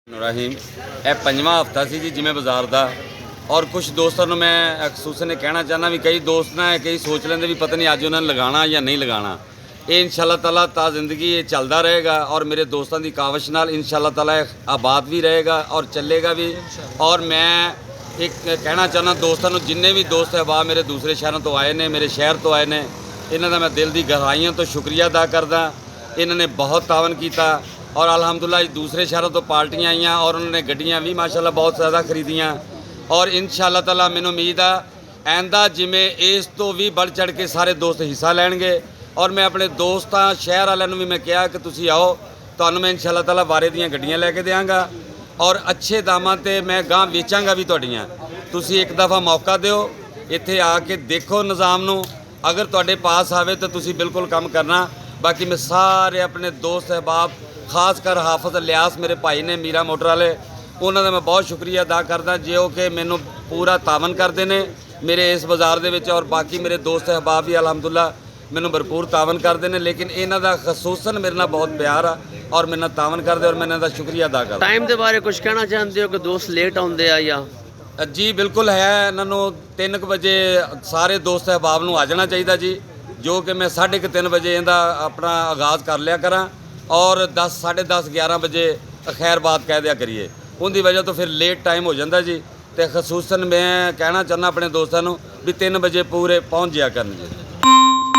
रहीम ਇਹ ਪੰਜਵਾਂ ਹਫਤਾ ਸੀ ਜੀ ਜਿਵੇਂ ਬਾਜ਼ਾਰ ਦਾ ਔਰ ਕੁਝ ਦੋਸਤਾਂ ਨੂੰ ਮੈਂ ਖਸੂਸਨ ਨੇ ਕਹਿਣਾ ਚਾਹੁੰਦਾ ਵੀ ਕਈ ਦੋਸਤ ਨਾ ਕਈ ਸੋਚ ਲੈਂਦੇ ਵੀ ਪਤਾ ਨਹੀਂ ਅੱਜ ਉਹਨਾਂ ਨੇ ਲਗਾਉਣਾ ਜਾਂ ਨਹੀਂ ਲਗਾਉਣਾ। ਇਹ ਇਨਸ਼ਾਅੱਲਾ ਤਾਲਾ ਤਾਂ ਜ਼ਿੰਦਗੀ ਇਹ ਚੱਲਦਾ ਰਹੇਗਾ ਔਰ ਮੇਰੇ ਦੋਸਤਾਂ ਦੀ ਕਾਵਿਸ਼ ਨਾਲ ਇਨਸ਼ਾਅੱਲਾ ਤਾਲਾ ਇਹ ਆਬਾਦ ਵੀ ਰਹੇਗਾ ਔਰ ਚੱਲੇਗਾ ਵੀ। ਔਰ ਮੈਂ ਇੱਕ ਕਹਿਣਾ ਚਾਹੁੰਦਾ ਦੋਸਤਾਂ ਨੂੰ, ਜਿੰਨੇ ਵੀ ਦੋਸਤ ਅਹਿਬਾਬ ਮੇਰੇ ਦੂਸਰੇ ਸ਼ਹਿਰਾਂ ਤੋਂ ਆਏ ਨੇ, ਮੇਰੇ ਸ਼ਹਿਰ ਤੋਂ ਆਏ ਨੇ, ਇਹਨਾਂ ਦਾ ਮੈਂ ਦਿਲ ਦੀ ਗਹਿਰਾਈਆਂ ਤੋਂ ਸ਼ੁਕਰੀਆ ਅਦਾ ਕਰਦਾ। ਇਹਨਾਂ ਨੇ ਬਹੁਤ ਤਾਵਨ ਕੀਤਾ और अल्हम्दुलिल्लाह दूसरे शहरों तो पार्टियां आईयां और उन्होंने गड्डियां भी माशाल्लाह बहुत ज़्यादा खरीदियां और इंशाअल्लाह ताला मैनू उम्मीद आ आइंदा जिमें इस तो भी बढ़ चढ़ के सारे दोस्त हिस्सा लैणगे। और मैं अपने दोस्तां शहर वालों नूं भी मैं कहा कि तुसीं आओ, तुहानूं मैं इंशाअल्लाह ताला वारे दीयां गड्डियां लैके देवांगा और अच्छे दामां ते मैं गां वेचांगा भी तुहाडीआं। तुसीं एक दफ़ा मौका दिओ, इत्थे आके देखो निज़ाम नूं, अगर तुहाडे पास आवे तो तुसीं बिल्कुल काम करना। बाकी मैं सारे अपने दोस्त अहबाब खास कर हाफिज़ इलियास मेरे भाई ने मीरा मोटर वाले, उन्होंने मैं बहुत शुक्रिया अदा करदा जो कि मैनू पूरा तावन करते हैं मेरे इस बाज़ार दे विच। और बाकी मेरे दोस्त अहबाब भी अलहमदुलिल्लाह मैनू भरपूर तावन करते हैं, लेकिन इन्हां दा खसूसन मेरे नाल बहुत प्यार आ और मेरे नाल तावन करते और मैं इन्हां दा शुक्रिया अदा करदा। टाइम के बारे कुछ कहना चाहते हो कि दोस्त लेट आउंदे आ या जी बिल्कुल है, इन्हों 3 बजे सारे दोस्त अहबाब नूं आ जाना चाहिए जी, जो कि मैं 3:30 बजे इहदा अपना आगाज़ कर लिया करा और 10 10:30 11 बजे खैरबाद कह दिया करिए। उनकी वजह तो फिर लेट टाइम हो जाता जी। तो खसूसन मैं कहना चाहना अपने दोस्तों भी 3 बजे पूरे पहुँच जाया करन जी।